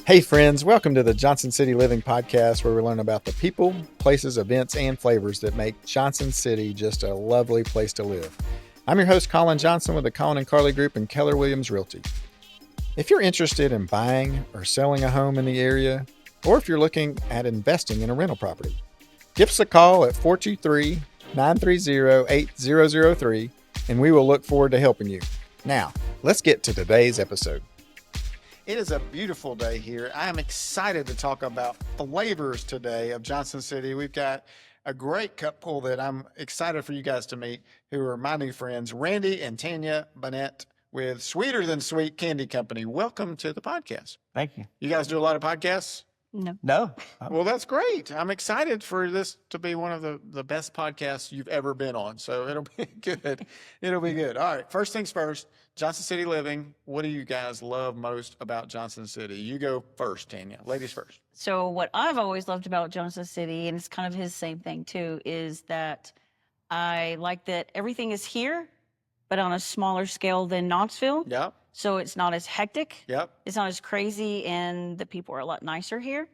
Hey friends, welcome to the Johnson City Living Podcast, where we learn about the people, places, events, and flavors that make Johnson City just a lovely place to live. I'm your host, Colin Johnson with the Colin and Carla Group and Keller Williams Realty. If you're interested in buying or selling a home in the area, or if you're looking at investing in a rental property, give us a call at 423-930-8003, and we will look forward to helping you. Now, let's get to today's episode. It is a beautiful day here. I am excited to talk about flavors today of Johnson City. We've got a great couple that I'm excited for you guys to meet, who are my new friends, Randy and Tanya Bonnette with Sweeter Than Sweet Candy Company. Welcome to the podcast. Thank you. You guys do a lot of podcasts? No. Well, that's great. I'm excited for this to be one of the best podcasts you've ever been on. So it'll be good. It'll be good. All right. First things first, Johnson City Living. What do you guys love most about Johnson City? You go first, Tanya. Ladies first. So what I've always loved about Johnson City, and it's kind of his same thing too, is that I like that everything is here, but on a smaller scale than Knoxville. Yep. So it's not as hectic. Yep. It's not as crazy, and the people are a lot nicer here.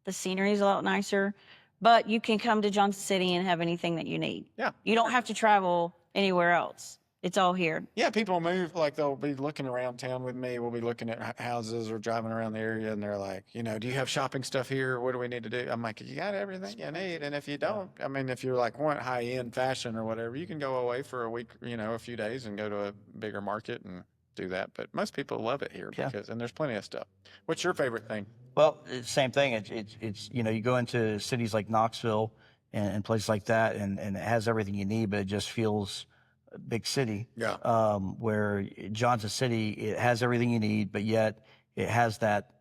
The scenery is a lot nicer, but you can come to Johnson City and have anything that you need. Yeah. You don't have to travel anywhere else. It's all here. Yeah, people move, like they'll be looking around town with me. We'll be looking at houses or driving around the area, and they're like, do you have shopping stuff here? What do we need to do? I'm like, you got everything you need. And if you don't, I mean, if you're like want high-end fashion or whatever, you can go away for a week, a few days and go to a bigger market and do that. But most people love it here and there's plenty of stuff. What's your favorite thing? Well, same thing. It's you go into cities like Knoxville and places like that, and it has everything you need, but it just feels a big city. Yeah. Where Johnson City, it has everything you need, but yet it has that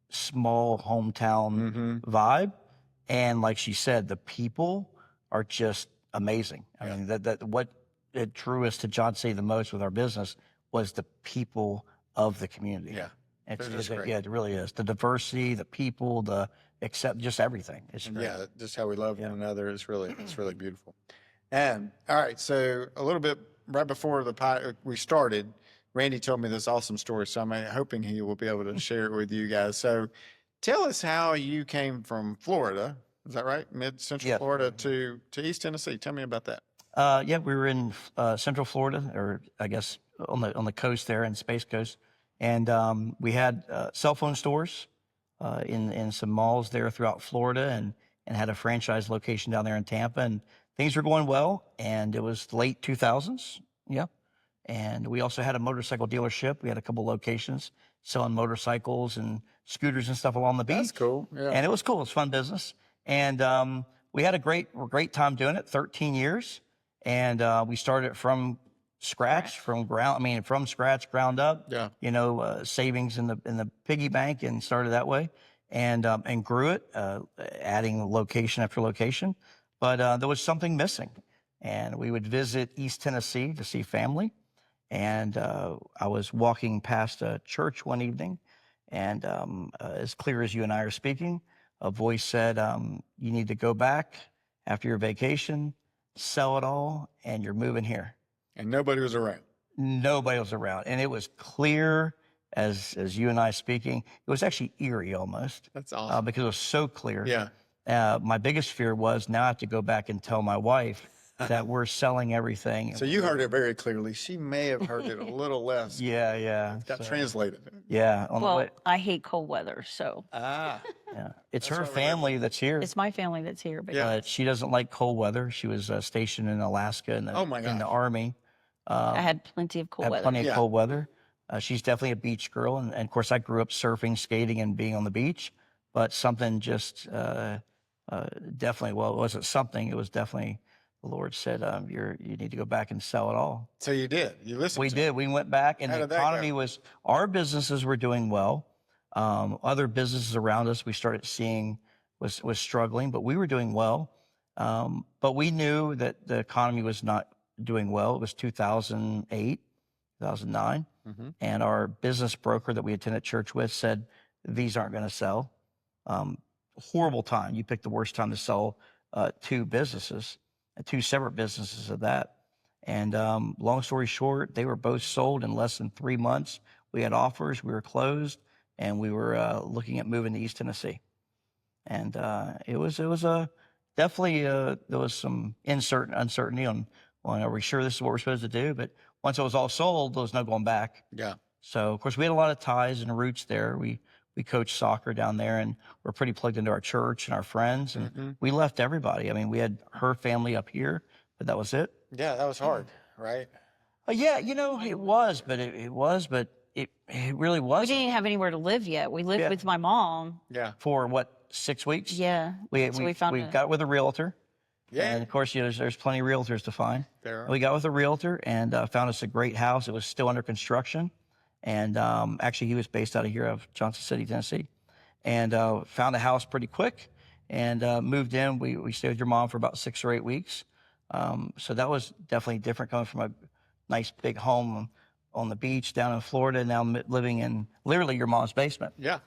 small hometown vibe. And like she said, the people are just amazing. I mean, that what it drew us to Johnson City the most with our business was the people of the community. Yeah. It really is. The diversity, the people, just everything. It's great. Yeah, just how we love one another. It's really beautiful. And all right, so a little bit right before we started, Randy told me this awesome story, so I'm hoping he will be able to share it with you guys. So tell us how you came from Florida. Is that right? Mid-Central Florida to East Tennessee. Tell me about that. We were in Central Florida, or I guess on the coast there, in Space Coast. And we had cell phone stores in some malls there throughout Florida, and had a franchise location down there in Tampa. And things were going well, and it was late 2000s. Yeah. And we also had a motorcycle dealership. We had a couple locations selling motorcycles and scooters and stuff along the beach. That's cool. Yeah. And it was cool. It was fun business. And we had a great time doing it, 13 years. And we started from scratch, ground up. Yeah. Savings in the piggy bank, and started that way, and grew it, adding location after location. But there was something missing, and we would visit East Tennessee to see family. And I was walking past a church one evening, and as clear as you and I are speaking, a voice said, "You need to go back after your vacation, sell it all, and you're moving here." And nobody was around. Nobody was around. And it was clear as you and I speaking. It was actually eerie almost. That's awesome. Because it was so clear. Yeah. My biggest fear was now I have to go back and tell my wife that we're selling everything. So you heard it very clearly. She may have heard it a little less. Yeah. It got translated. Yeah. I hate cold weather, so. Yeah. It's her family that's here. It's my family that's here. But She doesn't like cold weather. She was stationed in Alaska in the Army. I had plenty of cold weather. Cold weather. She's definitely a beach girl. And of course, I grew up surfing, skating, and being on the beach. But something just definitely, well, it wasn't something. It was definitely, the Lord said, you need to go back and sell it all. So you did. You listened We did. We went back, and the economy our businesses were doing well. Other businesses around us we started seeing was struggling, but we were doing well. But we knew that the economy was not doing well. It was 2008, 2009. And our business broker that we attended church with said, these aren't going to sell. Horrible time. You picked the worst time to sell two separate businesses of that. And long story short, they were both sold in less than 3 months. We had offers. We were closed. and we were looking at moving to East Tennessee. And it was a definitely there was some uncertainty on are we sure this is what we're supposed to do? But once it was all sold, there was no going back. Yeah. So of course we had a lot of ties and roots there. We coached soccer down there, and we're pretty plugged into our church and our friends. And we left everybody. I mean, we had her family up here, but that was it. Yeah, that was hard, right? Yeah, it was, but it really We wasn't. didn't have anywhere to live yet. We lived with my mom. Yeah. For what, 6 weeks? Yeah. We found got with a realtor. Yeah. And of course, there's plenty of realtors to find. There are. We got with a realtor and found us a great house. It was still under construction. And actually, he was based out of here, of Johnson City, Tennessee. And found a house pretty quick and moved in. We stayed with your mom for about 6 or 8 weeks. So that was definitely different, coming from a nice big home on the beach down in Florida, now living in literally your mom's basement. Yeah.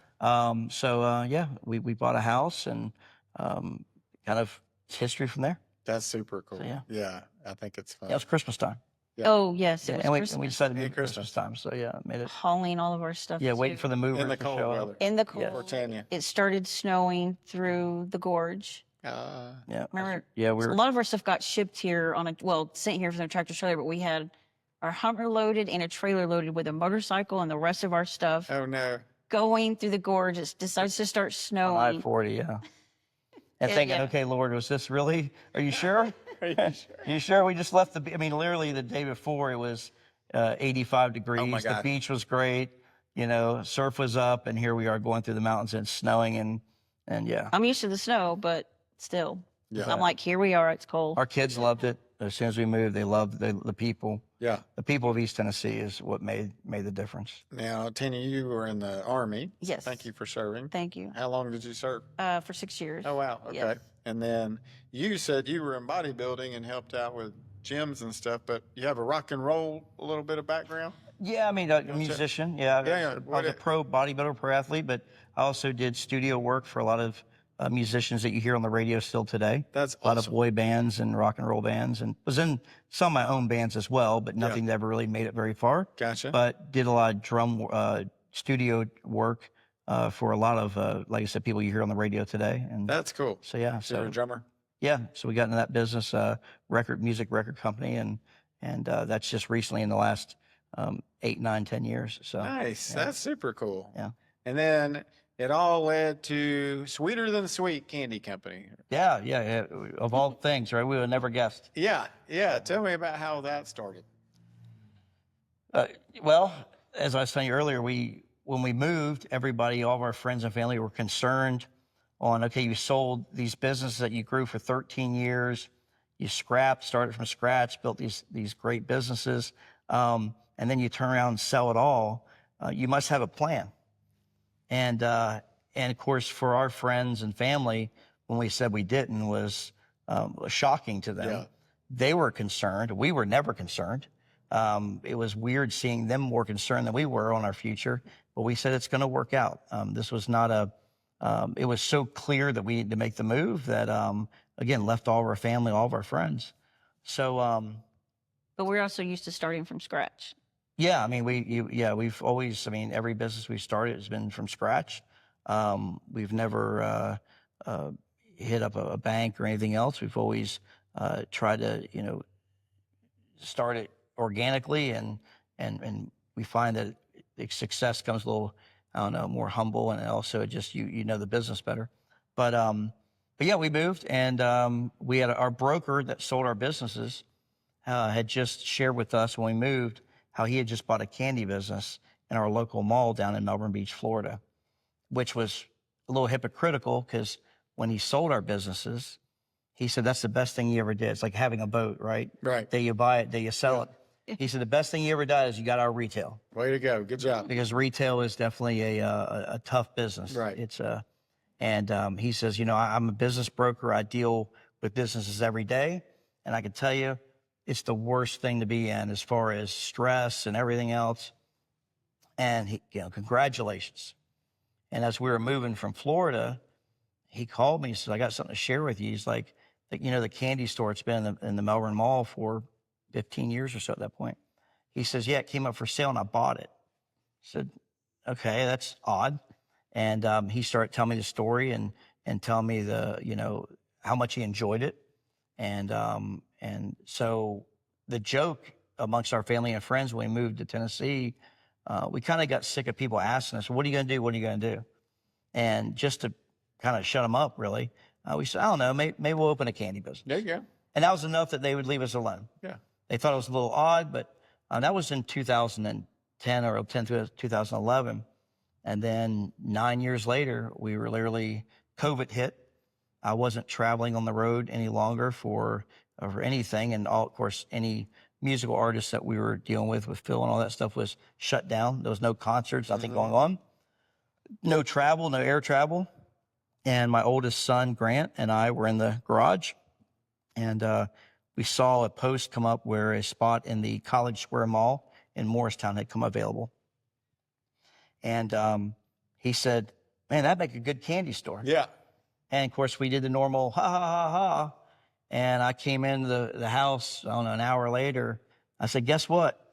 We bought a house, and kind of history from there. That's super cool. So, yeah. Yeah, I think it's fun. Yeah, it was Christmas time. Yeah. Oh, yes. It was And Christmas. we decided to Yeah, move Christmas time. So yeah, made it. Hauling all of our stuff. Yeah, waiting too. for the movers In the to cold show weather. up. In the cold. For Tanya. It started snowing through the gorge. Yeah. Remember? Yeah, A lot of our stuff got shipped here sent here from the tractor trailer, but we had our Hummer loaded and a trailer loaded with a motorcycle and the rest of our stuff Oh no. going through the gorge. It decides to start on snowing. I-40, yeah. And Yeah, thinking, yeah. okay, Lord, was this really? Are you sure? Are you sure? You sure? We just left literally the day before it was 85 degrees. Oh, my The God. beach was great. Surf was up, and here we are going through the mountains and it's snowing, and yeah. I'm used to the snow, but still. Yeah. I'm like, here we are. It's cold. Our kids loved it. As soon as we moved, they loved the people. Yeah. The people of East Tennessee is what made the difference. Now, Tanya, you were in the Army. Yes. Thank you for serving. Thank you. How long did you serve? For 6 years. Oh, wow. Okay. Yes. And then you said you were in bodybuilding and helped out with gyms and stuff, but you have a rock and roll, a little bit of background? Yeah, a musician. Yeah, Yeah. I was a pro bodybuilder, pro athlete, but I also did studio work for a lot of musicians that you hear on the radio still today. That's a lot of awesome. boy bands and rock and roll bands, and was in some of my own bands as well, but nothing that ever really made it very far. Gotcha. But did a lot of drum studio work for a lot of, like I said, people you hear on the radio today. And That's cool. so yeah, So you're a drummer? yeah, so we got into that business, music record company, and that's just recently in the last 8, 9, 10 years. So Nice. yeah. That's super cool. Yeah. And then it all led to Sweeter Than Sweet Candy Company. Yeah. Of all things, right? We would have never guessed. Yeah. Tell me about how that started. Well, as I was telling you earlier, when we moved, everybody, all of our friends and family were concerned on, okay, you sold these businesses that you grew for 13 years, you started from scratch, built these great businesses, and then you turn around and sell it all. You must have a plan. And of course, for our friends and family, when we said we didn't, was shocking to them. Yeah. They were concerned. We were never concerned. It was weird seeing them more concerned than we were on our future, but we said it's going to work out. This was not it was so clear that we needed to make the move that, again, left all of our family, all of our friends. So, But we're also used to starting from scratch. yeah, we've always, every business we've started has been from scratch. We've never hit up a bank or anything else. We've always tried to, start it organically, and we find that success comes a little, more humble, and also just you know the business better. But yeah, we moved, and we had our broker that sold our businesses had just shared with us when we moved how he had just bought a candy business in our local mall down in Melbourne Beach, Florida, which was a little hypocritical because when he sold our businesses, he said that's the best thing he ever did. It's like having a boat, right? Right. Day you buy it, day you sell it. He said the best thing he ever did is you got our retail, Way to go. Good job. because retail is definitely a tough business. Right. It's and he says, I'm a business broker. I deal with businesses every day, and I can tell you, it's the worst thing to be in as far as stress and everything else. And he, congratulations. And as we were moving from Florida, he called me and said, I got something to share with you. He's like, the candy store, it's been in the Melbourne Mall for 15 years or so at that point. He says, yeah, it came up for sale and I bought it. I said, okay, that's odd. And he started telling me the story and telling me how much he enjoyed it. And so the joke amongst our family and friends when we moved to Tennessee, we kind of got sick of people asking us, what are you going to do? What are you going to do? And just to kind of shut them up, really, we said, I don't know, maybe we'll open a candy business. There you go. And that was enough that they would leave us alone. Yeah. They thought it was a little odd, but that was in 2010 or 2011. And then 9 years later, we were literally, COVID hit. I wasn't traveling on the road any longer for anything. And of course, any musical artists that we were dealing with Phil and all that stuff was shut down. There was no concerts, nothing going on. No travel, no air travel. And my oldest son, Grant, and I were in the garage. And we saw a post come up where a spot in the College Square Mall in Morristown had come available. And he said, man, that'd make a good candy store. Yeah. And of course, we did the normal ha, ha, ha, ha. And I came into the house, I don't know, an hour later. I said, guess what?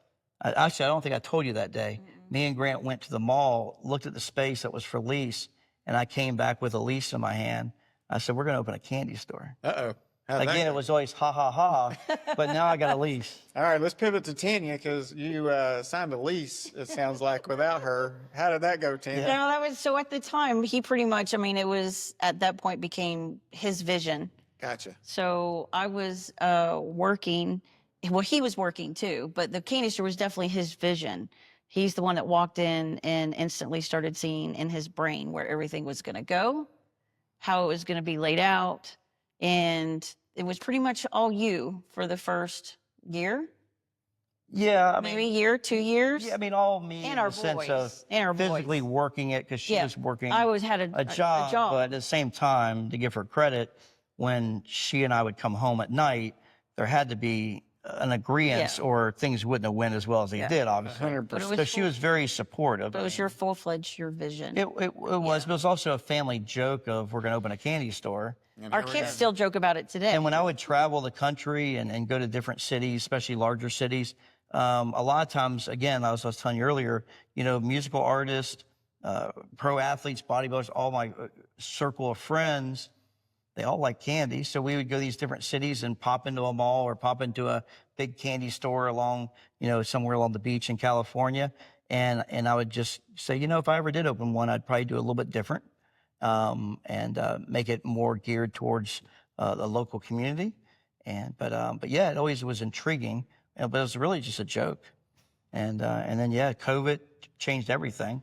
Actually, I don't think I told you that day. Me and Grant went to the mall, looked at the space that was for lease, and I came back with a lease in my hand. I said, we're going to open a candy store. Uh-oh. Again, it was always ha, ha, ha, but now I got a lease. All right, let's pivot to Tanya because you signed a lease, it sounds like, without her. How did that go, Tanya? No, that was, so at the time, he pretty much, I mean, it was, at that point, became his vision. Gotcha. So I was working, well, he was working too, but the candy store was definitely his vision. He's the one that walked in and instantly started seeing in his brain where everything was going to go, how it was going to be laid out. And it was pretty much all you for the first year. Yeah, I maybe mean, a year, 2 years. Yeah, I mean, all me and in our the sense boys. of And our physically boys. working it because she was working. I always had a job, but at the same time, to give her credit, when she and I would come home at night, there had to be an agreement or things wouldn't have went as well as they did, obviously. 100%. So she was very supportive. But it was your full-fledged, your vision. It was, but it was also a family joke of we're going to open a candy store. Our kids still joke about it today. And when I would travel the country and go to different cities, especially larger cities, a lot of times, again, as I was telling you earlier, musical artists, pro athletes, bodybuilders, all my circle of friends, they all like candy. So we would go to these different cities and pop into a mall or pop into a big candy store along, somewhere along the beach in California. And I would just say, if I ever did open one, I'd probably do a little bit different and make it more geared towards the local community. But yeah, it always was intriguing, but it was really just a joke. And then, COVID changed everything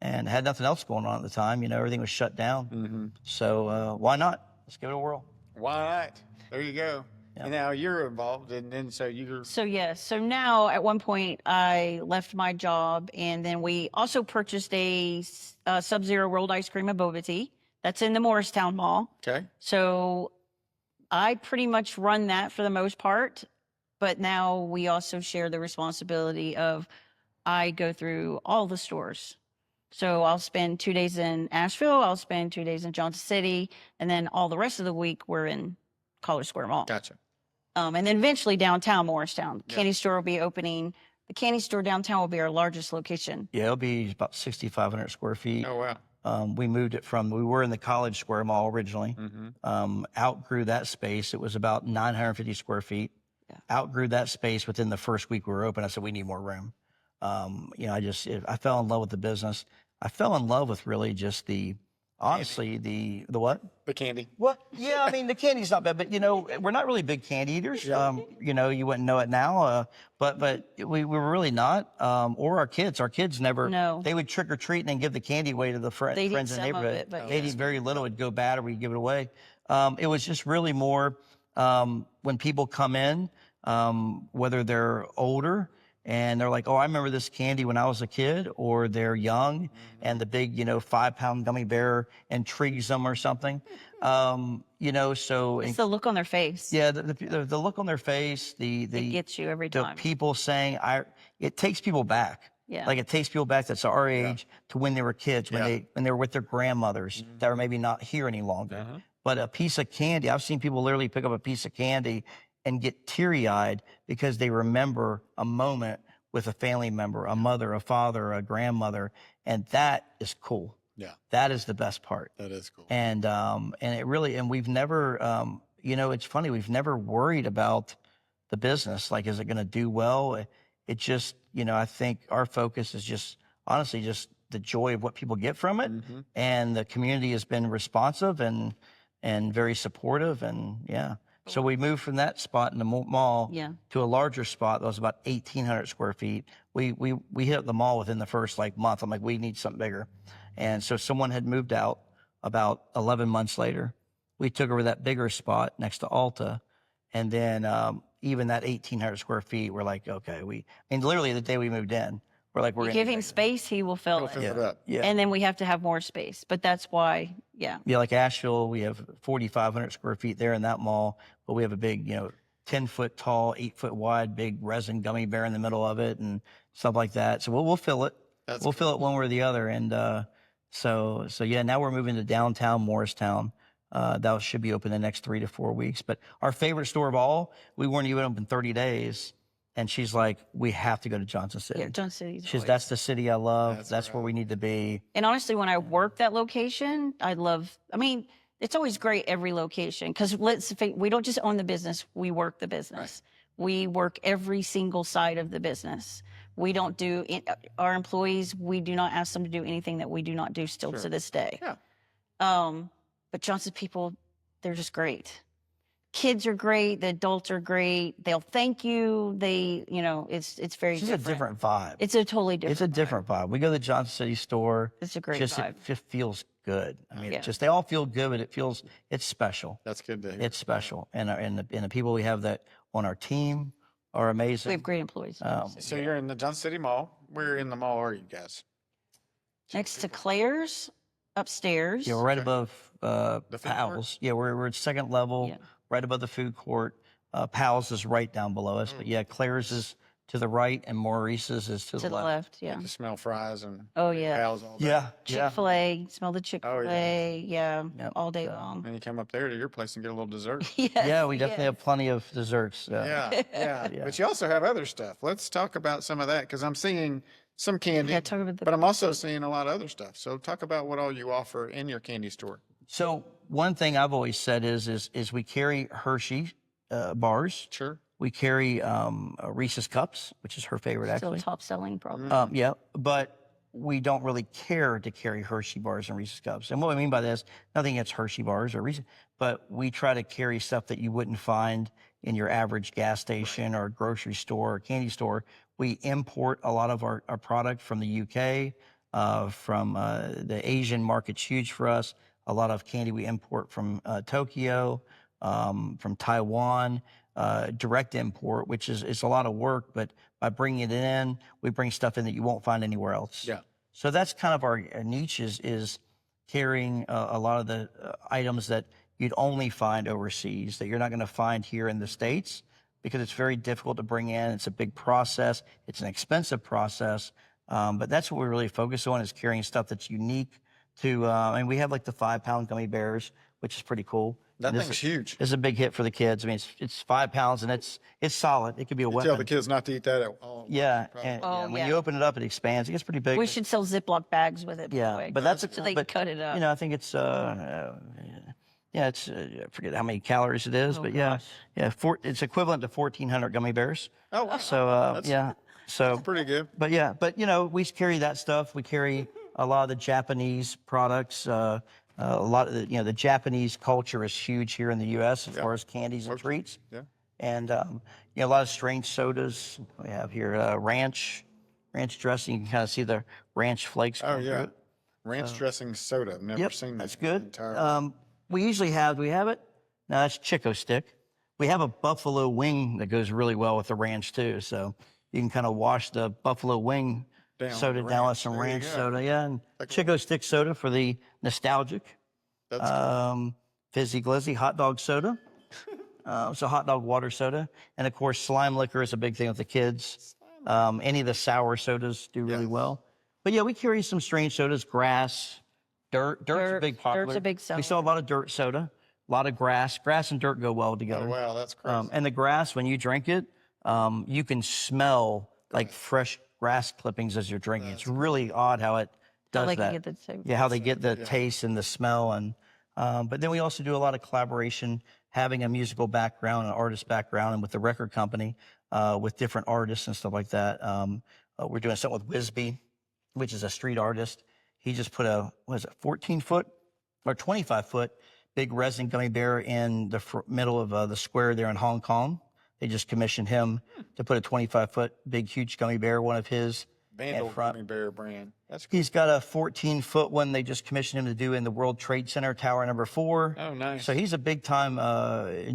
and had nothing else going on at the time. Everything was shut down. So why not? Let's give it a whirl. Why not? There you go. Yeah. And now you're involved, and so you're... So, yes. So now, at one point, I left my job, and then we also purchased a Sub-Zero rolled ice cream and boba tea. That's in the Morristown Mall. Okay. So I pretty much run that for the most part, but now we also share the responsibility of I go through all the stores. So I'll spend 2 days in Asheville, I'll spend 2 days in Johnson City, and then all the rest of the week we're in College Square Mall. Gotcha. And then eventually downtown Morristown. The candy store will be opening. The candy store downtown will be our largest location. Yeah, it'll be about 6,500 square feet. Oh, wow. We moved it we were in the College Square Mall originally. Outgrew that space. It was about 950 square feet. Yeah. Outgrew that space within the first week we were open. I said, we need more room. I fell in love with the business. I fell in love with really just honestly, the what? The candy. What? Yeah, I mean, the candy's not bad, but we're not really big candy eaters. Yeah. You wouldn't know it now, but we were really not. Or our kids. Our kids never. No. They would trick or treat and then give the candy away to the friends in the neighborhood. They'd eat very little. It'd go bad, or we'd give it away. It was just really more when people come in, whether they're older. And they're like, oh, I remember this candy when I was a kid, or they're young and the big, 5-pound gummy bear intrigues them or something. So it's the look on their face. Yeah, the look on their face, it gets you every time. The people saying, it takes people back. Yeah. Like it takes people back that's our age to when they were kids, when they were with their grandmothers that are maybe not here any longer. But a piece of candy, I've seen people literally pick up a piece of candy and get teary-eyed because they remember a moment with a family member, a mother, a father, a grandmother, and that is cool. Yeah. That is the best part. That is cool. And it really, and we've never, it's funny, we've never worried about the business. Like, is it going to do well? It just, I think our focus is just, honestly, just the joy of what people get from it. Mm-hmm. And the community has been responsive and very supportive. And so we moved from that spot in the mall to a larger spot that was about 1,800 square feet. We hit the mall within the first month. I'm like, we need something bigger. And so someone had moved out about 11 months later. We took over that bigger spot next to Alta. And then even that 1,800 square feet, we're like, okay, literally the day we moved in, we're like, you give him space, he will fill it. It up. Yeah. And then we have to have more space. But that's why, Yeah, like Asheville, we have 4,500 square feet there in that mall, but we have a big, 10-foot tall, 8-foot wide, big resin gummy bear in the middle of it and stuff like that. So we'll fill it. We'll fill it one way or the other. And so now we're moving to downtown Morristown. That should be open the next 3 to 4 weeks. But our favorite store of all, we weren't even open 30 days. And she's like, we have to go to Johnson City. Yeah, Johnson City. That's the city I love. That's where we need to be. And honestly, when I work that location, it's always great every location because we don't just own the business, we work the business. Right. We work every single side of the business. We don't do our employees, we do not ask them to do anything that we do not do still to this day. Yeah. But Johnson people, they're just great. Kids are great. The adults are great. They'll thank you. It's very different. It's a different vibe. It's a totally different. It's a different vibe. We go to the Johnson City store. It's a great vibe. It just feels good. They all feel good, but it's special. That's good to hear. It's special, and the people we have that on our team are amazing. We have great employees. So you're in the Johnson City Mall. Where in the mall are you guys? Next to Claire's, upstairs. Yeah, we're right above Powell's. Yeah, we're at second level. Yeah. Right above the food court. Powell's is right down below us. But Claire's is to the right and Maurice's is to the left. Yeah. You smell fries and Powell's all day. Yeah. Chick-fil-A, smell the Chick-fil-A, all day long. And you come up there to your place and get a little dessert. Yes, yeah, we definitely have plenty of desserts. Yeah. But you also have other stuff. Let's talk about some of that because I'm seeing some candy, talk about but I'm also seeing a lot of other stuff. So talk about what all you offer in your candy store. So one thing I've always said is we carry Hershey bars. Sure. We carry Reese's Cups, which is her favorite, actually. Still top selling, probably. But we don't really care to carry Hershey bars and Reese's Cups. And what I mean by this, nothing against Hershey bars or Reese's, but we try to carry stuff that you wouldn't find in your average gas station or grocery store or candy store. We import a lot of our product from the UK, from the Asian market's huge for us. A lot of candy we import from Tokyo, from Taiwan, direct import, which is a lot of work, but by bringing it in, we bring stuff in that you won't find anywhere else. Yeah. So that's kind of our niche is carrying a lot of the items that you'd only find overseas that you're not going to find here in the States because it's very difficult to bring in. It's a big process. It's an expensive process. But that's what we really focus on is carrying stuff that's unique to, we have like the 5-pound gummy bears, which is pretty cool. That thing's huge. It's a big hit for the kids. It's 5 pounds and it's solid. It could be a weapon. Tell the kids not to eat that at all. Yeah. And when you open it up, it expands. It gets pretty big. We should sell Ziploc bags with it. Yeah. But that's so they cut it up. I think it's, it's, I forget how many calories it is, but it's equivalent to 1,400 gummy bears. Oh, wow. So, So that's pretty good. But we carry that stuff. We carry a lot of the Japanese products. A lot of the Japanese culture is huge here in the U.S. as far as candies and treats. Yeah. And a lot of strange sodas. We have here ranch dressing. You can kind of see the ranch flakes. Oh yeah, ranch dressing soda. I've never seen that. That's good. Entirely. We usually have. Do we have it? No, that's Chico Stick. We have a buffalo wing that goes really well with the ranch too. So you can kind of wash the buffalo wing soda down with some ranch soda, and Chico Stick soda for the nostalgic. That's cool. Fizzy Glizzy hot dog soda. So hot dog water soda, and of course slime liquor is a big thing with the kids. Any of the sour sodas do really well. But we carry some strange sodas, grass, dirt. Dirt's a big popular. Dirt's a big seller. We sell a lot of dirt soda, a lot of grass. Grass and dirt go well together. Oh wow, that's crazy. And the grass, when you drink it, you can smell like fresh grass clippings as you're drinking. It's really odd how it does that. Get the taste. Yeah, how they get the taste and the smell. And but then we also do a lot of collaboration, having a musical background, an artist background, and with the record company, with different artists and stuff like that. We're doing something with Wisby, which is a street artist. He just put a 14-foot or 25-foot big resin gummy bear in the middle of the square there in Hong Kong. They just commissioned him to put a 25-foot big, huge gummy bear, one of his. Vandal gummy bear brand. That's cool. He's got a 14-foot one they just commissioned him to do in the World Trade Center Tower number 4. Oh, nice. So he's a big-time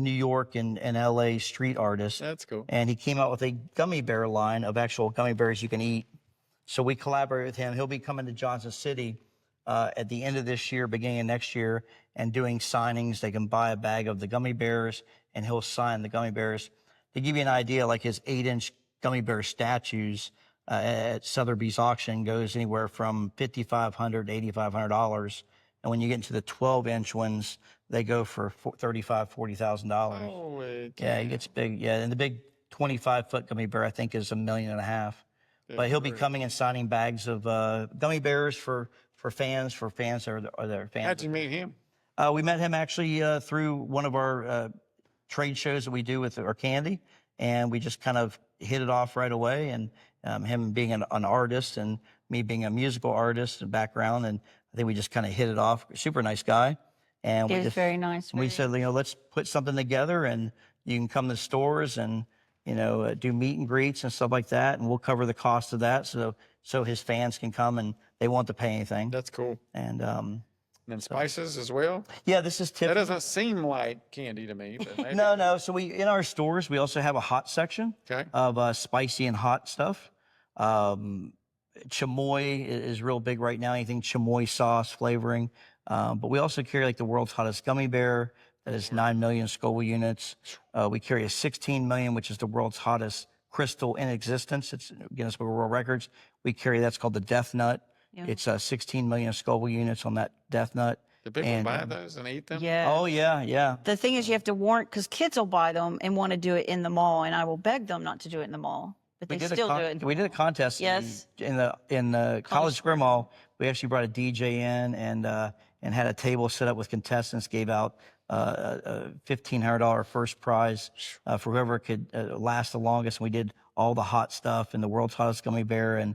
New York and LA street artist. That's cool. And he came out with a gummy bear line of actual gummy bears you can eat. So we collaborate with him. He'll be coming to Johnson City at the end of this year, beginning of next year, and doing signings. They can buy a bag of the gummy bears, and he'll sign the gummy bears. To give you an idea, like his 8-inch gummy bear statues at Sotheby's auction goes anywhere from $5,500 to $8,500. And when you get into the 12-inch ones, they go for $35,000, $40,000. Holy yeah, it gets big. Yeah, and the big 25-foot gummy bear, I think, is $1.5 million. But he'll be coming and signing bags of gummy bears for fans or their fans. How'd you meet him? We met him actually through one of our trade shows that we do with our candy, and we just kind of hit it off right away. And him being an artist and me being a musical artist and background, and I think we just kind of hit it off. Super nice guy. And He was very nice. we said, let's put something together, and you can come to stores and do meet and greets and stuff like that, and we'll cover the cost of that, so his fans can come and they won't have to pay anything. That's cool. And And spices as well? yeah, this is That doesn't seem like candy to me, but maybe. No. So in our stores, we also have a hot section of spicy and hot stuff. Chamoy is real big right now, anything chamoy sauce flavoring. But we also carry like the world's hottest gummy bear that is 9 million Scoville units. We carry a 16 million, which is the world's hottest crystal in existence. It's Guinness Book of World Records. We carry, that's called the Death Nut. Yeah. It's 16 million Scoville units on that Death Nut. Do people buy those and eat them? Yeah. Oh, yeah. The thing is, you have to warn, because kids will buy them and want to do it in the mall, and I will beg them not to do it in the mall. But they still do it. We did a contest in the College Square Mall. We actually brought a DJ in and had a table set up with contestants, gave out a $1,500 first prize for whoever could last the longest. And we did all the hot stuff and the world's hottest gummy bear and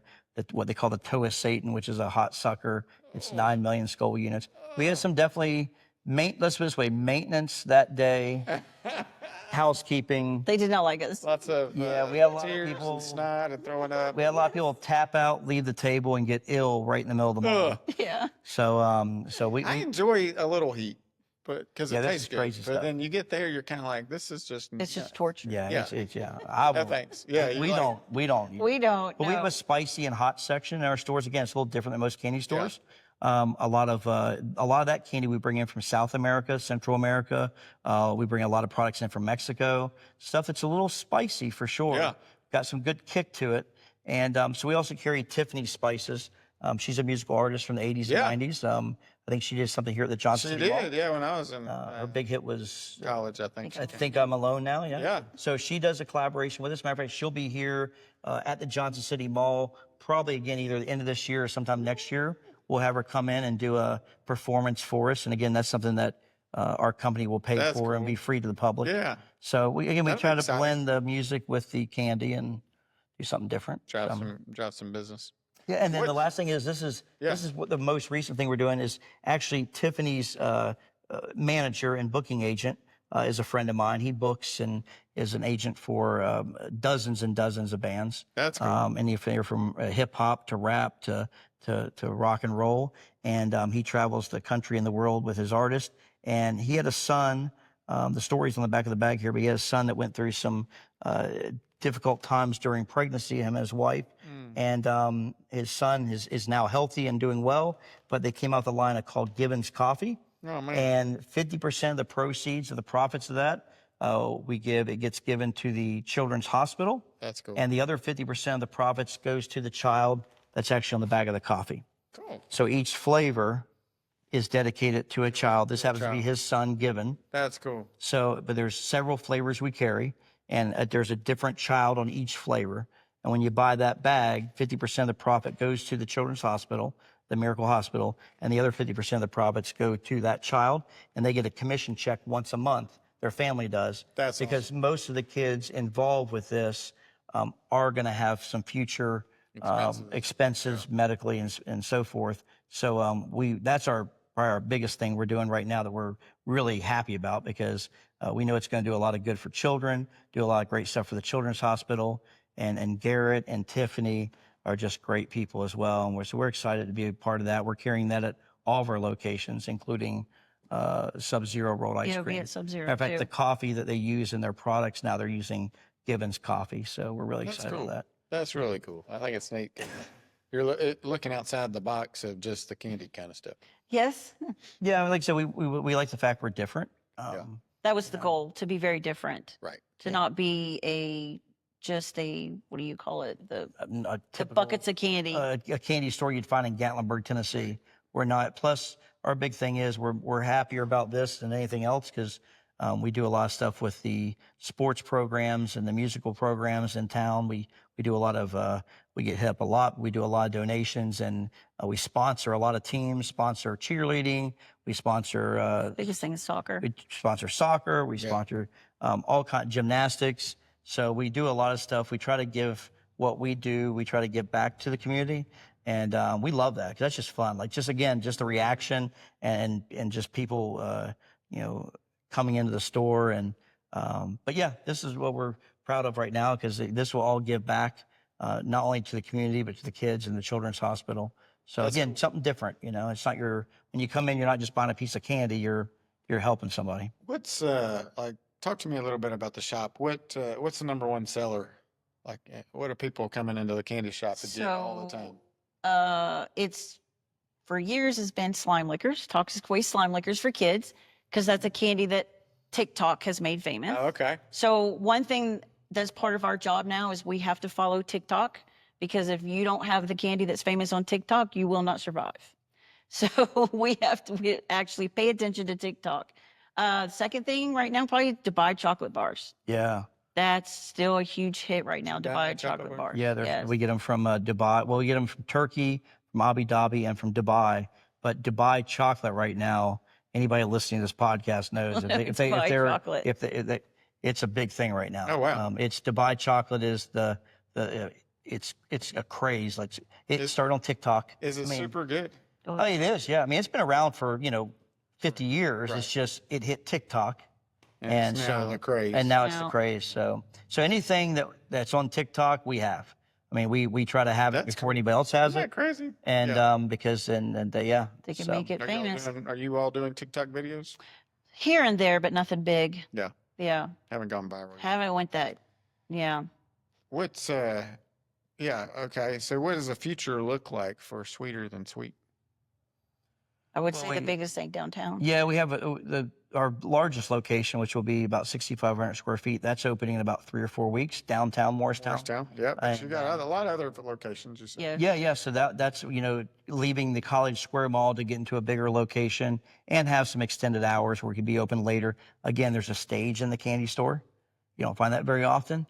what they call the toe of Satan, which is a hot sucker. It's 9 million Scoville units. We had some definitely, let's put it this way, maintenance that day, housekeeping. They did not like us. Lots of we had a lot tears of people and snot and throwing up. We had a lot of people tap out, leave the table, and get ill right in the middle of the mall. Yeah. So we I enjoy a little heat, but because it tastes good. Crazy but stuff. then you get there, you're kind of like, this is just. It's just torture. Yeah. Yeah. It's No, thanks. We don't. We don't. But we have a spicy and hot section in our stores. Again, it's a little different than most candy stores. A lot of that candy we bring in from South America, Central America. We bring a lot of products in from Mexico. Stuff that's a little spicy for sure. Yeah. Got some good kick to it. And so we also carry Tiffany's spices. She's a musical artist from the 80s and 90s. I think she did something here at the Johnson City Mall. She did, when I was in her big hit was college, I think. I Think I'm Alone Now, Yeah. So she does a collaboration with us. Matter of fact, she'll be here at the Johnson City Mall probably again either the end of this year or sometime next year. We'll have her come in and do a performance for us. And again, that's something that our company will pay for and be free to the public. Yeah. So we try to blend the music with the candy and do something different. Drive some business. Yeah, and then the last thing is this is what the most recent thing we're doing is actually Tiffany's manager and booking agent is a friend of mine. He books and is an agent for dozens and dozens of bands. That's cool. And you're from hip hop to rap to rock and roll. And he travels the country and the world with his artists. And he had a son. The story's on the back of the bag here, but he had a son that went through some difficult times during pregnancy, him and his wife. And his son is now healthy and doing well, but they came out with a line called Gibbons Coffee. Oh, man. And 50% of the proceeds of the profits of that, it gets given to the Children's Hospital. That's cool. And the other 50% of the profits goes to the child that's actually on the bag of the coffee. Cool. So each flavor is dedicated to a child. This happens to be his son, Gibbon. That's cool. So, but there's several flavors we carry, and there's a different child on each flavor. And when you buy that bag, 50% of the profit goes to the Children's Hospital, the Miracle Hospital, and the other 50% of the profits go to that child, and they get a commission check once a month. Their family does. That's because awesome. Most of the kids involved with this are going to have some future expenses medically and so forth. So that's probably our biggest thing we're doing right now that we're really happy about, because we know it's going to do a lot of good for children, do a lot of great stuff for the Children's Hospital, and Garrett and Tiffany are just great people as well. And so we're excited to be a part of that. We're carrying that at all of our locations, including Sub-Zero rolled ice Yeah, cream. we at Sub-Zero, In fact, too. the coffee that they use in their products now, they're using Gibbons coffee. So we're really excited cool. about that. That's really cool. I think it's neat. You're looking outside the box of just the candy kind of stuff. Yes, Yeah, like I said, we like the fact we're different. that was the goal, to be very different. Right. To not be just a, what do you call it? The Typical, buckets of candy. A candy store you'd find in Gatlinburg, Tennessee. We're not. Plus, our big thing is we're happier about this than anything else, because we do a lot of stuff with the sports programs and the musical programs in town. We do a lot of, we get hit up a lot. We do a lot of donations, and we sponsor a lot of teams, sponsor cheerleading. We sponsor, Biggest thing is soccer. we sponsor soccer. We sponsor all kind gymnastics. So we do a lot of stuff. We try to give what we do. We try to give back to the community. And we love that, because that's just fun. Like, just the reaction and just people, coming into the store. And but yeah, this is what we're proud of right now, because this will all give back not only to the community, but to the kids in the Children's Hospital. So again, something different. It's not when you come in, you're not just buying a piece of candy. You're helping somebody. What's talk to me a little bit about the shop. What's the number one seller? Like, what are people coming into the candy shop to get all the time? It's for years has been slime lickers, toxic waste slime lickers for kids, because that's a candy that TikTok has made famous. Oh, okay. So one thing that's part of our job now is we have to follow TikTok, because if you don't have the candy that's famous on TikTok, you will not survive. So we actually pay attention to TikTok. Second thing right now, probably Dubai chocolate bars. Yeah. That's still a huge hit right now, Dubai chocolate bars. Yeah, yes. We get them from Dubai. Well, we get them from Turkey, from Abu Dhabi, and from Dubai. But Dubai chocolate right now, anybody listening to this podcast knows if it's a big thing right now. Oh wow! It's Dubai chocolate is it's a craze. Like, it started on TikTok. Is it super good? Oh, it is. Yeah, I mean, it's been around for 50 years. Right. It's just it hit TikTok. And so the craze. And now it's the craze. So anything that's on TikTok, we have. I mean, we try to have it before anybody else has Isn't that crazy? And because they can make it famous. Are you all doing TikTok videos? Here and there, but nothing big. Yeah. Yeah. Haven't gone viral. Haven't went that. Yeah. What's okay. So what does the future look like for Sweeter Than Sweet? I would say the biggest thing downtown. Yeah, we have our largest location, which will be about 6,500 square feet. That's opening in about 3 or 4 weeks, downtown Morristown. Morristown, yep. But you got a lot of other locations, you said. Yeah. So that's leaving the College Square Mall to get into a bigger location and have some extended hours where we could be open later. Again, there's a stage in the candy store. You don't find that very often.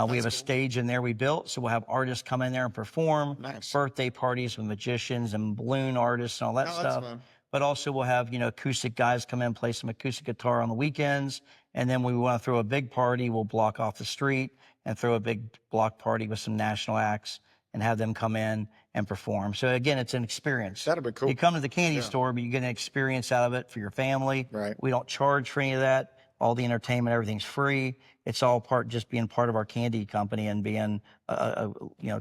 We have a stage in there we built, so we'll have artists come in there and perform. Nice. Birthday parties with magicians and balloon artists and all that stuff. That's fun. But also we'll have, acoustic guys come in and play some acoustic guitar on the weekends. And then we want to throw a big party. We'll block off the street and throw a big block party with some national acts and have them come in and perform. So again, it's an experience. That'd be cool. You come to the candy store, but you get an experience out of it for your family. Right. We don't charge for any of that. All the entertainment, everything's free. It's all just being part of our candy company and being a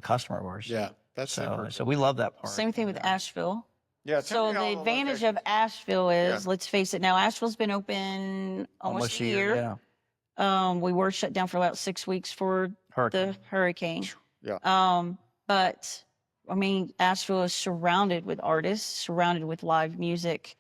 customer of ours. Yeah, that's super. So we love that part. Same thing with Asheville. Yeah. So the advantage of Asheville is, let's face it, now Asheville's been open almost a year. Yeah. We were shut down for about 6 weeks for the hurricane. Yeah. But I mean, Asheville is surrounded with artists, surrounded with live music,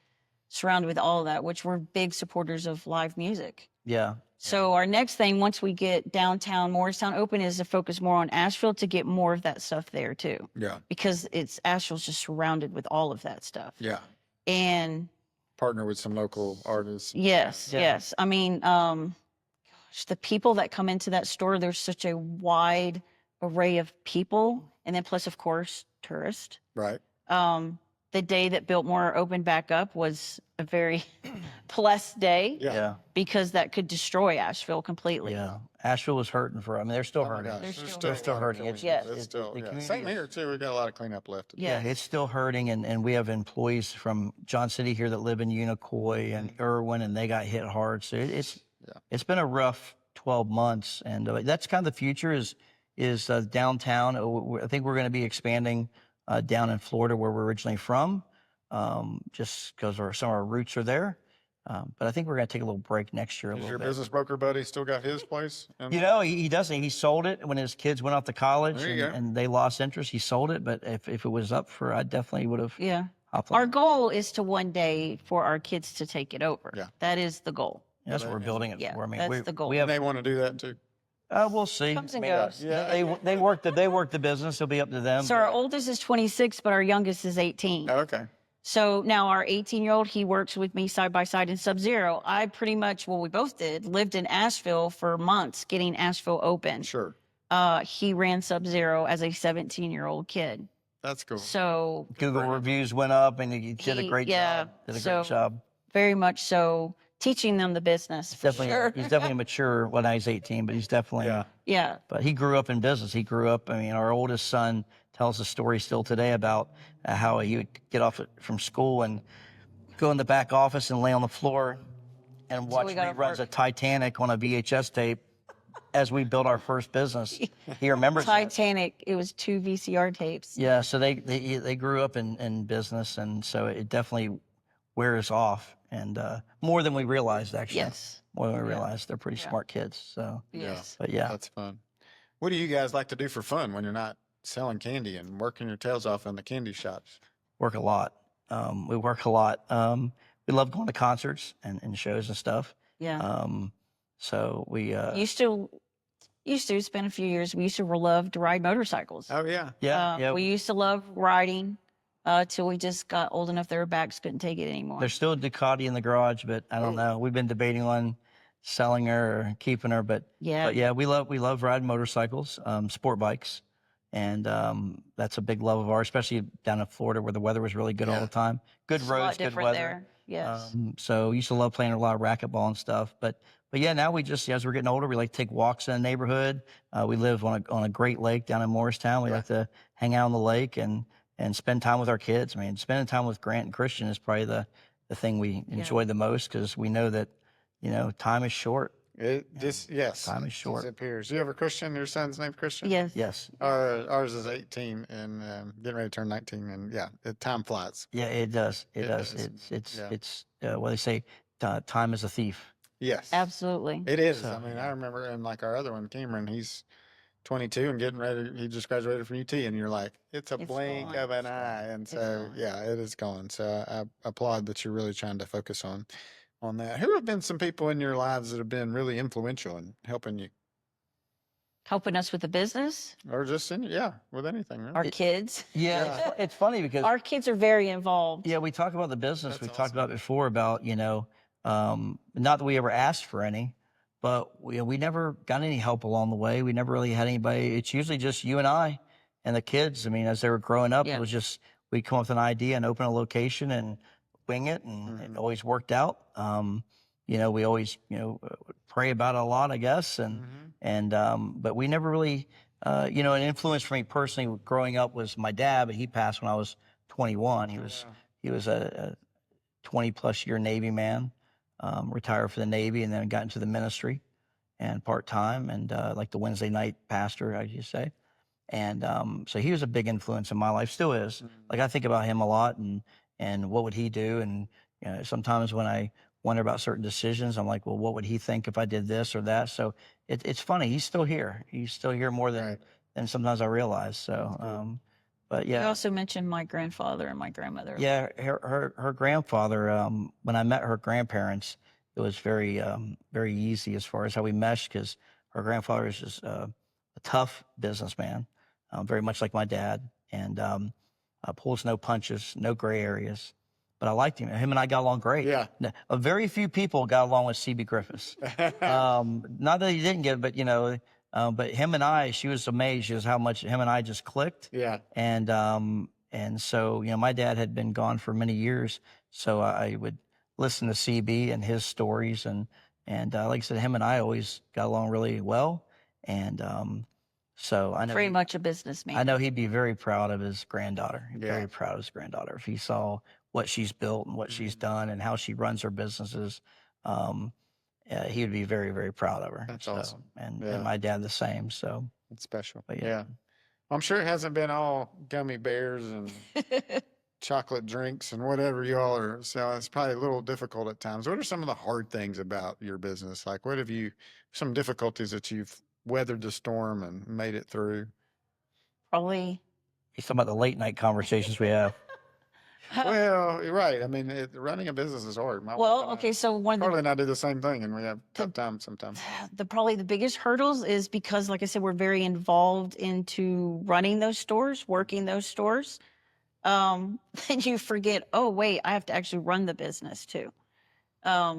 surrounded with all of that, which we're big supporters of live music. Yeah. So our next thing, once we get downtown Morristown open, is to focus more on Asheville to get more of that stuff there too. Yeah. Because Asheville's just surrounded with all of that stuff. Yeah. And partner with some local artists. Yes. I mean, gosh, the people that come into that store, there's such a wide array of people, and then plus, of course, tourists. Right. The day that Biltmore opened back up was a very blessed day. Yeah. Because that could destroy Asheville completely. Yeah. Asheville was hurting for, I mean, they're still Oh my hurting. gosh, They're still hurting. Yes. It's still, the yeah. community Same is- here too. We got a lot of cleanup left to do. Yes. Yeah, it's still hurting, and we have employees from John City here that live in Unicoi and Irwin, and they got hit hard. So it's been a rough 12 months, and that's kind of the future is downtown. I think we're going to be expanding down in Florida, where we're originally from, just because some of our roots are there. But I think we're going to take a little break next year. Is your business broker buddy still got his place? You know, he doesn't. He sold it when his kids went off to college and they lost interest. He sold it. But if it was up for, I definitely would have. Yeah. hopped Our on. goal is to one day for our kids to take it over. Yeah. That is the goal. That's what we're building it Yeah, for. I mean, that's the goal. We And have. they want to do that too. We'll see. Comes and I mean, goes. They work the business. It'll be up to them. So our oldest is 26, but our youngest is 18. Oh, okay. So now our 18-year-old, he works with me side by side in Sub-Zero. I pretty much, well, we both did, lived in Asheville for months getting Asheville open. Sure. He ran Sub-Zero as a 17-year-old kid. That's cool. So Google reviews went up, and he did a great job. Did a great job. Very much so, teaching them the business. For Definitely, sure. he's definitely mature. Well, now he's 18, but he's definitely. Yeah. But he grew up in business. He grew up. I mean, our oldest son tells a story still today about how he would get off from school and go in the back office and lay on the floor and watch reruns of Titanic on a VHS tape as we built our first business. He remembers that. Titanic. It was 2 VCR tapes. Yeah, so they grew up in business, and so it definitely wears off, and more than we realized, actually. Yes. More than we realized. They're pretty smart kids. So, Yes. but yeah. That's fun. What do you guys like to do for fun when you're not selling candy and working your tails off in the candy shops? Work a lot. We work a lot. We love going to concerts and shows and stuff. Yeah. So we used to spend a few years. We used to love to ride motorcycles. Oh yeah. yeah. We used to love riding till we just got old enough that our backs couldn't take it anymore. There's still a Ducati in the garage, but I don't know. We've been debating on selling her or keeping her, but yeah, we love riding motorcycles, sport bikes, and that's a big love of ours, especially down in Florida where the weather was really good all the time. Good It's roads, a lot good weather. there. Yes. So used to love playing a lot of racquetball and stuff, but yeah, now we just, as we're getting older, we like to take walks in the neighborhood. We live on a great lake down in Morristown. We like to hang out on the lake and spend time with our kids. I mean, spending time with Grant and Christian is probably the thing we enjoy the most, because we know that, time is short. Yes. Time is short. Disappears. You have a Christian? Your son's named Christian? Yes. Yes. Ours is 18 and getting ready to turn 19, and time flies. Yeah, it does. It does. does. It's what they say, time is a thief. Yes. Absolutely. It is. So, I mean, I remember, and like our other one, Cameron, he's 22 and getting ready. He just graduated from UT, and you're like, it's a blink of an eye. And so, it is gone. So I applaud that you're really trying to focus on that. Who have been some people in your lives that have been really influential in helping you? Helping us with the business, Or just with anything. Right? our kids. Yeah, it's funny because Our kids are very involved. yeah, we talk about the business. That's We've talked about before about not that we ever asked for any, but we never got any help along the way. We never really had anybody. It's usually just you and I and the kids. I mean, as they were growing up, it was just we'd come up with an idea and open a location and wing it, and it always worked out. We always pray about it a lot, I guess, and but we never really an influence for me personally growing up was my dad, but he passed when I was 21. He was a 20+ year Navy man, retired for the Navy, and then got into the ministry and part-time, and like the Wednesday night pastor, as you say. And so he was a big influence in my life, still is. Like I think about him a lot, and what would he do? And sometimes when I wonder about certain decisions, I'm like, well, what would he think if I did this or that? So it's funny. He's still here. He's still here more than sometimes I realize. So, but yeah. You also mentioned my grandfather and my grandmother. Yeah, her grandfather. When I met her grandparents, it was very very easy as far as how we meshed, because her grandfather is just a tough businessman, very much like my dad, and pulls no punches, no gray areas. But I liked him. Him and I got along great. Yeah. Very few people got along with C.B. Griffiths. Not that he didn't get, but But him and I, she was amazed just how much him and I just clicked. Yeah. And so, my dad had been gone for many years, so I would listen to CB and his stories, and like I said, him and I always got along really well, and so I know Very much a businessman. I know he'd be very proud of his granddaughter. Yeah. Very proud of his granddaughter if he saw what she's built and what she's done and how she runs her businesses. He would be very, very proud of her. That's awesome. And Yeah. my dad the same. So It's special. But Yeah. I'm sure it hasn't been all gummy bears and chocolate drinks and whatever y'all are. So it's probably a little difficult at times. What are some of the hard things about your business? Like, what have some difficulties that you've weathered the storm and made it through? Probably. he's talking about the late night conversations we have. Well, you're right. I mean, running a business is hard. Okay, so one of Carla and I do the same thing, and we have tough times sometimes. probably the biggest hurdles is because, like I said, we're very involved into running those stores, working those stores. Then you forget, oh wait, I have to actually run the business too.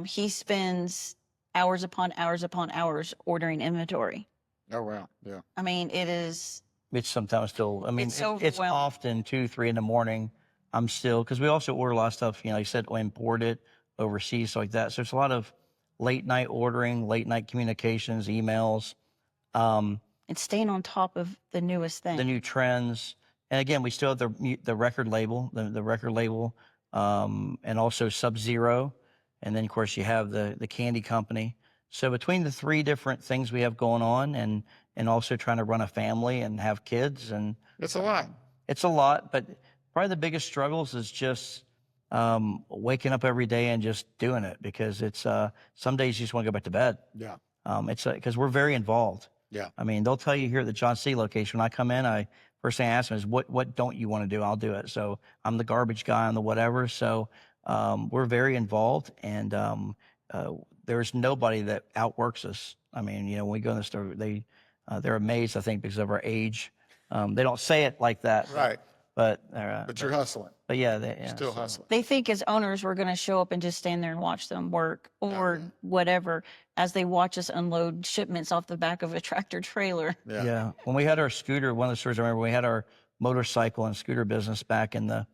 He spends hours upon hours upon hours ordering inventory. Oh wow, yeah. I mean, it's sometimes still, it's overwhelming. often 2, 3 in the morning. I'm still, because we also order a lot of stuff, like you said, imported overseas, so like that. So there's a lot of late night ordering, late night communications, emails. And staying on top of the newest thing. The new trends. And again, we still have the record label, the record label, and also Sub-Zero. And then, of course, you have the candy company. So between the 3 different things we have going on and also trying to run a family and have kids. And It's a lot. It's a lot, but probably the biggest struggles is just waking up every day and just doing it, because it's some days you just want to go back to bed. Yeah. It's because we're very involved. Yeah. I mean, they'll tell you here at the John C. location, when I come in, first thing I ask them is, what don't you want to do? I'll do it. So I'm the garbage guy, I'm the whatever. So we're very involved, and there's nobody that outworks us. I mean, when we go in the store, they're amazed, I think, because of our age. They don't say it like that. Right. But you're hustling. But yeah, Still hustling. They think as owners we're going to show up and just stand there and watch them work or whatever, as they watch us unload shipments off the back of a tractor trailer. Yeah. When we had our scooter, one of the stores I remember, we had our motorcycle and scooter business back in the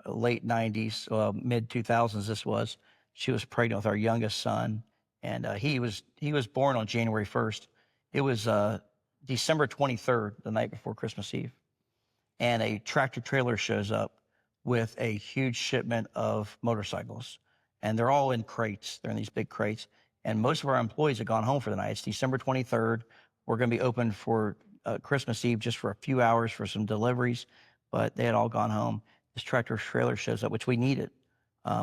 late 90s, mid 2000s. This was. She was pregnant with our youngest son, and he was born on January 1st. It was December 23rd, the night before Christmas Eve. And a tractor trailer shows up with a huge shipment of motorcycles. And they're all in crates. They're in these big crates. And most of our employees have gone home for the night. It's December 23rd. We're going to be open for Christmas Eve just for a few hours for some deliveries. But they had all gone home. This tractor trailer shows up, which we needed.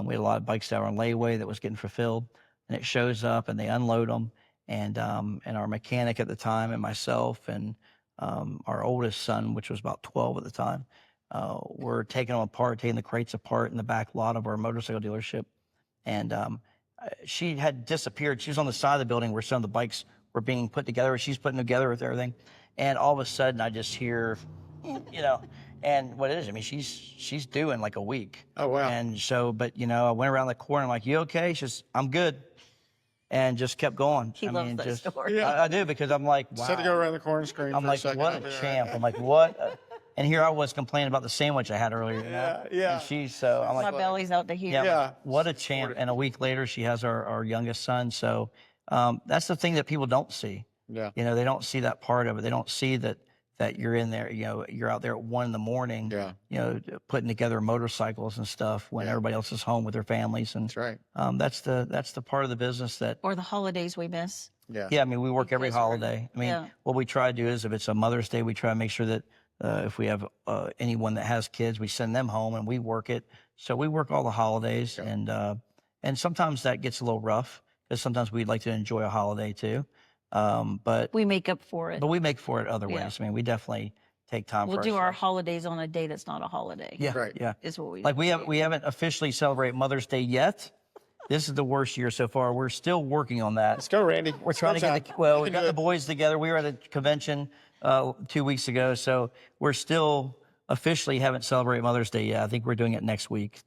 We had a lot of bikes that were on layaway that was getting fulfilled. And it shows up, and they unload them. And our mechanic at the time, and myself, and our oldest son, which was about 12 at the time, were taking them apart, taking the crates apart in the back lot of our motorcycle dealership. And she had disappeared. She was on the side of the building where some of the bikes were being put together. She's putting together with everything. And all of a sudden, I just hear, and what it is, I mean, she's due in like a week. Oh, wow. And so, but, I went around the corner. I'm like, you okay? She says, I'm good. And just kept going. He loves that story. Yeah. I do, because I'm like, wow. Just had to go around the corner and scream I'm for like, a second. what a champ. I'm like, what? And here I was complaining about the sandwich I had earlier. Yeah. And so I'm My like, belly's out to here. Yeah. what a champ. And a week later, she has our youngest son. So that's the thing that people don't see. Yeah. They don't see that part of it. They don't see that you're in there, you're out there at 1 a.m, putting together motorcycles and stuff when everybody else is home with their families. And That's right. That's the part of the business that, Or the holidays we miss. Yeah. I mean, we work every Because we're- holiday. I mean, what we try to do is, if it's a Mother's Day, we try to make sure that if we have anyone that has kids, we send them home and we work it. So we work all the holidays, and sometimes that gets a little rough, because sometimes we'd like to enjoy a holiday too. But We make up for it. we make for it other Yeah. ways. I mean, we definitely take time We'll for do our ourselves. holidays on a day that's not a holiday. Yeah, Right. yeah. Is what we Like we haven't officially celebrated Mother's Day yet. This is the worst year so far. We're still working on that. Let's go, Randy. We're trying to get we got the boys together. We were at a convention 2 weeks ago, so we're still officially haven't celebrated Mother's Day yet. I think we're doing it next week.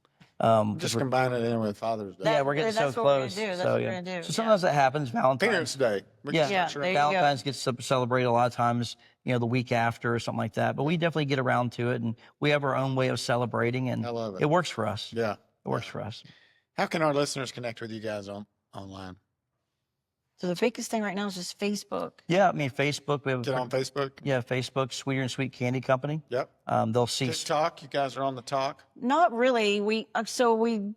Just combine it in with Father's Day. Yeah, we're getting so close. That's So what we're yeah. gonna do. So sometimes that happens. Valentine's. Parents' Day. There you go. Valentine's gets celebrated a lot of times, the week after or something like that. But we definitely get around to it, and we have our own way of celebrating, and I love it. it works for us. Yeah. It works for us. How can our listeners connect with you guys online? So the biggest thing right now is just Facebook. Yeah, I mean, Facebook. We have Get on Facebook? Yeah, Facebook, Sweeter and Sweet Candy Company. Yep. They'll see. TikTok, you guys are on the talk? Not really. We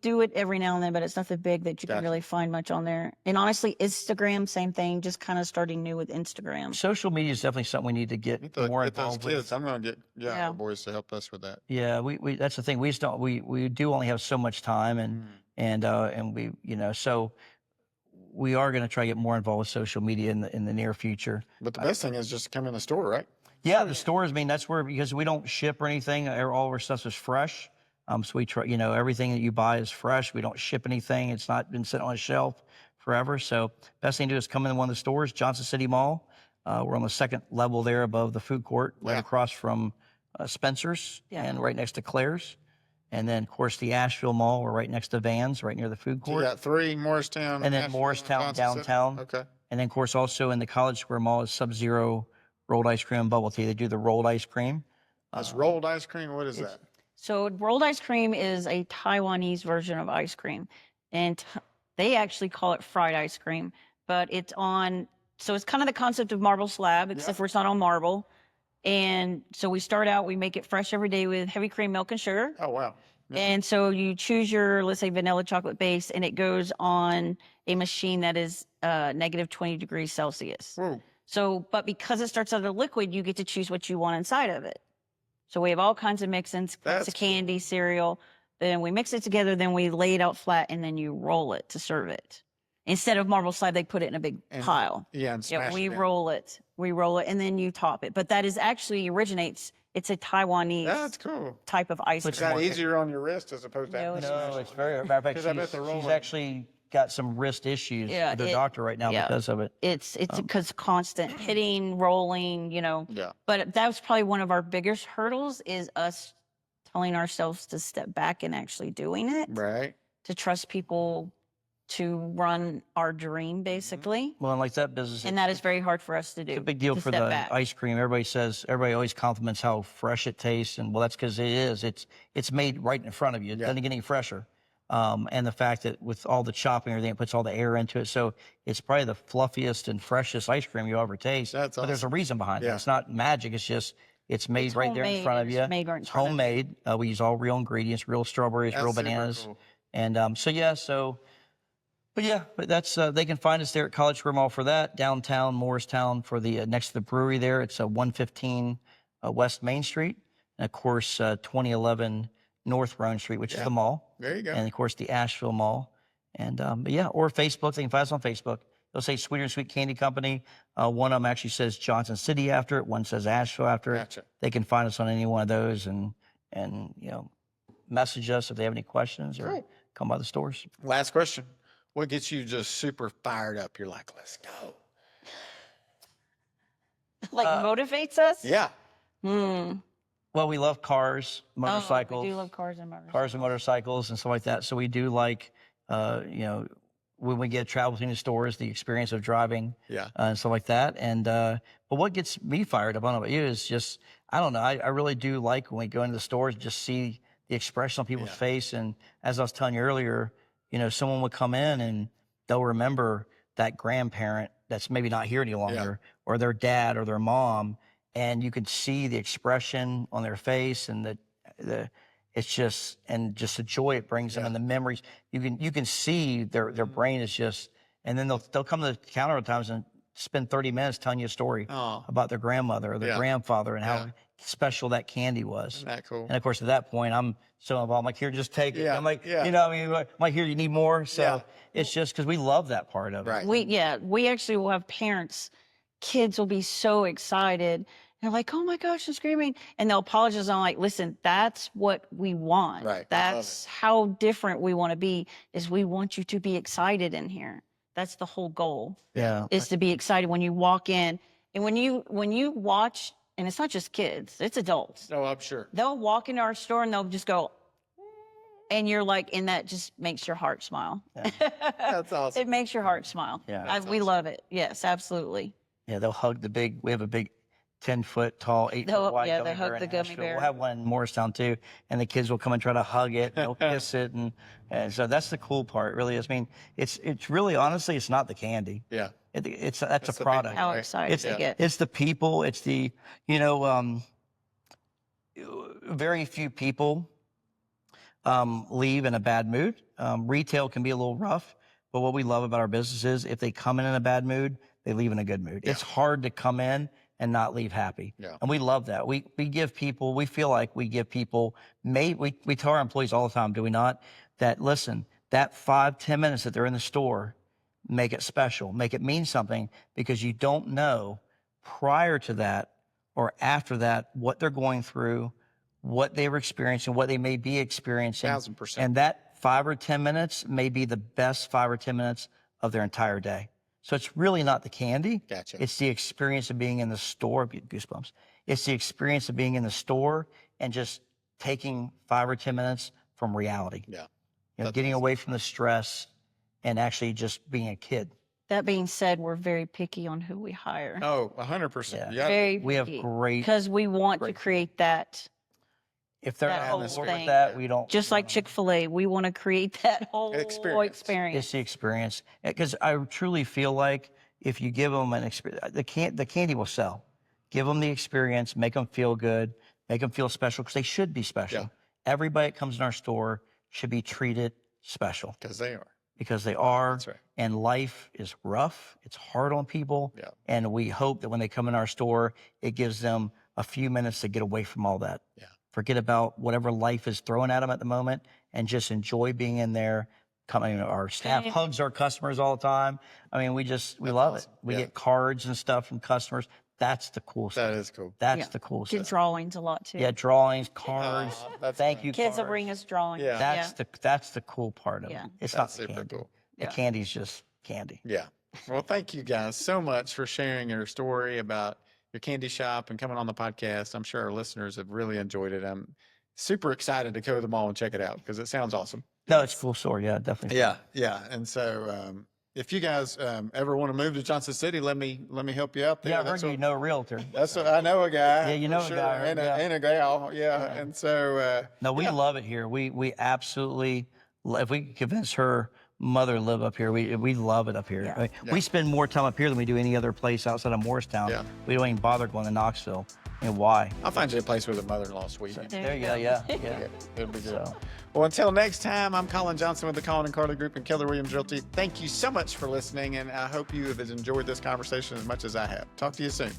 do it every now and then, but it's nothing big that you can really find much on there. And honestly, Instagram, same thing. Just kind of starting new with Instagram. Social media is definitely something we need to get more involved with. Kids. I'm going to get our boys to help us with that. Yeah, we that's the thing. We just don't. We do only have so much time, and we so. We are going to try to get more involved with social media in the near future. But the best thing is just come in the store, right? Yeah, the stores. I mean, that's where, because we don't ship or anything. All of our stuff is fresh. So we try, everything that you buy is fresh. We don't ship anything. It's not been sitting on a shelf forever. So best thing to do is come in one of the stores, Johnson City Mall. We're on the second level there above the food court, right across from Spencer's and right next to Claire's. And then, of course, the Asheville Mall. We're right next to Vans, right near the food court. So you got 3, Morristown. And then Morristown downtown. Okay. And then, of course, also in the College Square Mall is Sub-Zero rolled ice cream and bubble tea. They do the rolled ice cream. That's rolled ice cream? What is that? So rolled ice cream is a Taiwanese version of ice cream. And they actually call it fried ice cream. But it's so it's kind of the concept of marble slab, except for it's not on marble. And so we start out, we make it fresh every day with heavy cream, milk, and sugar. Oh, wow. Yeah. And so you choose your, let's say, vanilla chocolate base, and it goes on a machine that is negative 20 degrees Celsius. Whoa. So, but because it starts out of a liquid, you get to choose what you want inside of it. So we have all kinds of mix-ins, kinds of candy, cereal. Then we mix it together, then we lay it out flat, and then you roll it to serve it. Instead of marble slab, they put it in a big pile. Yeah, and smash we roll it. We roll it, and then you top it. But that is actually originates. It's a Taiwanese type of ice cream. Is that easier on your wrist as opposed to No, it's very. Matter of fact, she's actually got some wrist issues with her doctor right now because of it. It's because constant hitting, rolling, Yeah. But that was probably one of our biggest hurdles is us telling ourselves to step back and actually doing it. Right. To trust people to run our dream, basically. Well, and like that business. And that is very hard for us to do. It's a big deal for the ice cream. Everybody always compliments how fresh it tastes. And well, that's because it is. It's made right in front of you. It doesn't get any fresher. And the fact that with all the chopping and everything, it puts all the air into it. So it's probably the fluffiest and freshest ice cream you'll ever taste. That's awesome. But there's a reason behind it. It's not magic. It's just, it's made right there in front of you. It's made right in front homemade. We use all real ingredients, real strawberries, real bananas. Cool. And but that's, they can find us there at College Square Mall for that. Downtown, Morristown for the, next to the brewery there. It's 115 West Main Street. And of course, 2011 North Roan Street, which is the mall. There you go. And of course, the Asheville Mall. And or Facebook. They can find us on Facebook. They'll say Sweeter and Sweet Candy Company. One of them actually says Johnson City after it. One says Asheville after it. They can find us on any one of those and message us if they have any questions or come by the stores. Last question. What gets you just super fired up? You're like, let's go. Like motivates us? Yeah. Well, we love cars, motorcycles. We do love cars and motorcycles. Cars and motorcycles and stuff like that. So we do like, when we get travel between the stores, the experience of driving and stuff like that. And but what gets me fired up, I don't know about you, is just, I don't know, I really do like when we go into the stores, just see the expression on people's face. And as I was telling you earlier, someone would come in and they'll remember that grandparent that's maybe not here any longer, or their dad or their mom, and you could see the expression on their face and it's just the joy it brings them and the memories. You can see their brain is just, and then they'll come to the counter at times and spend 30 minutes telling you a story about their grandmother or their grandfather and how special that candy was. Isn't that cool? And of course, at that point, I'm so involved. I'm like, here, just take it. I'm like, I'm like, here, you need more. So it's just because we love that part of it. Right. We actually will have parents, kids will be so excited. They're like, oh my gosh, I'm screaming. And they'll apologize. I'm like, listen, that's what we want. Right. That's how different we want to be, is we want you to be excited in here. That's the whole goal. Yeah. Is to be excited when you walk in. And when you watch, and it's not just kids, it's adults. No, I'm sure. They'll walk into our store and they'll just go, And you're like, and that just makes your heart smile. Yeah. That's awesome. It makes your heart smile. Yeah. We love it. Yes, absolutely. Yeah, they'll hug we have a big 10-foot tall, 8-foot wide gummy they hug bear the in gummy Asheville. bear. We'll have one in Morristown too, and the kids will come and try to hug it, and they'll kiss it, and so that's the cool part, really is. I mean, it's really, honestly, it's not the candy. Yeah. That's a product. How excited to get. It's the people, it's the, very few people leave in a bad mood. Retail can be a little rough, but what we love about our business is if they come in a bad mood, they leave in a good mood. Yeah. It's hard to come in and not leave happy. Yeah. And we love that. We give people, we feel like we give people, we tell our employees all the time, do we not? That, listen, that 5-10 minutes that they're in the store, make it special, make it mean something, because you don't know prior to that or after that what they're going through, what they were experiencing, what they may be experiencing. 1000%. And that 5 or 10 minutes may be the best 5 or 10 minutes of their entire day. So it's really not the candy. Gotcha. It's the experience of being in the store. Goosebumps. It's the experience of being in the store and just taking 5 or 10 minutes from reality. Yeah. Getting away from the stress and actually just being a kid. That being said, we're very picky on who we hire. Oh, 100%. Yeah. Very We have picky, great, because we want to create that. if they're that not whole on board thing. with that, we don't. Just like Chick-fil-A, we want to create that whole Experience. experience. It's the experience. Because I truly feel like if you give them an experience, the candy will sell. Give them the experience, make them feel good, make them feel special, because they should be special. Yeah. Everybody that comes in our store should be treated special. Because they are. Because they are. That's right. And life is rough. It's hard on people. Yeah. And we hope that when they come in our store, it gives them a few minutes to get away from all that. Yeah. Forget about whatever life is throwing at them at the moment and just enjoy being in there. Our staff hugs our customers all the time. I mean, we love awesome. it. We Yeah. get cards and stuff from customers. That's the cool stuff. That is cool. That's the cool Get stuff. drawings a lot too. Yeah, drawings, cards. That's Thank fun. you. Kids will cards. bring us drawings. Yeah. That's the cool part of Yeah. it. It's That's not the super candy. cool. The Yeah. candy's just candy. Yeah. Well, thank you guys so much for sharing your story about your candy shop and coming on the podcast. I'm sure our listeners have really enjoyed it. I'm super excited to go to the mall and check it out because it sounds awesome. No, it's a cool story. Yeah, definitely. Yeah. Yeah. And so, if you guys ever want to move to Johnson City, let me help you out there. Yeah, I heard you know a realtor. That's I know a guy. Yeah, you know for a guy, and, yeah. and a gal. Yeah. And so No, we love it here. We absolutely, if we could convince her mother to live up here, we love it up here. Yeah. I mean, we spend more time up here than we do any other place outside of Morristown. Yeah. We don't even bother going to Knoxville. And why? I'll find you a place with a mother-in-law suite. There you go. Yeah. It'll be good. So, Well, until next time, I'm Colin Johnson with the Colin and Carla Group and Keller Williams Realty. Thank you so much for listening, and I hope you have enjoyed this conversation as much as I have. Talk to you soon.